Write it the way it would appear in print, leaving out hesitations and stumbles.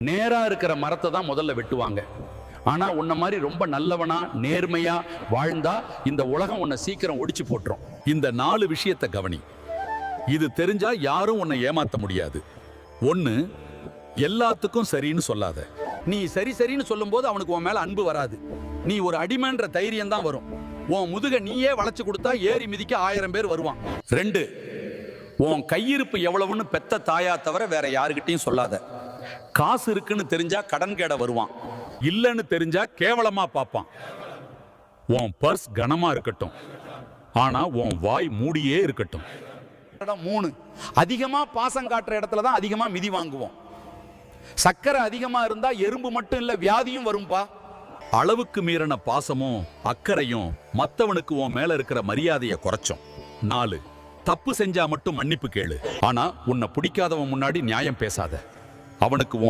நேரா இருக்கிற மரத்தை தான் முதல்ல வெட்டுவாங்க. ஆனா உன்ன மாதிரி ரொம்ப நல்லவனா நேர்மையா வாழ்ந்தா இந்த உலகம் உன்னை சீக்கிரம் ஒடிச்சு போட்டுரும். இந்த 4 விஷயத்தை கவனி. இது தெரிஞ்சா யாரும் உன்னை ஏமாத்த முடியாது. 1, எல்லாத்துக்கும் சரின்னு சொல்லாத. நீ சரி சரின்னு சொல்லும்போது அவனுக்கு உன் மேல அன்பு வராது. நீ ஒரு அடிமைன்ற தைரியம் தான் வரும். உன் முதுக நீயே வளைச்சு கொடுத்தா ஏறி மிதிக்க 1000 பேர் வருவான். 2, உன் கையிருப்பு எவ்வளவுன்னு பெத்த தாயா தவிர வேற யாருக்கிட்டையும் சொல்லாத. காசு இருக்குன்னு தெரிஞ்சா கடன் கேட வருவான். இல்லைன்னு தெரிஞ்சா கேவலமா பார்ப்பான். உன் பர்ஸ் கனமா இருக்கட்டும், ஆனா உன் வாய் மூடியே இருக்கட்டும். 3, அதிகமா பாசம் காட்டுற இடத்துல தான் அதிகமா மிதி வாங்குவோம். சக்கரை அதிகமா இருந்தா எறும்பு மட்டும் இல்ல வியாதியும் வரும்பா. அளவுக்கு மீறின பாசமும் அக்கறையும் மத்தவனுக்கு உன் மேல இருக்கிற மரியாதையை குறைச்சோம். 4, தப்பு செஞ்சா மட்டும் மன்னிப்பு கேளு. ஆனா உன்னை பிடிக்காதவன் முன்னாடி நியாயம் பேசாத. அவனுக்கு உன்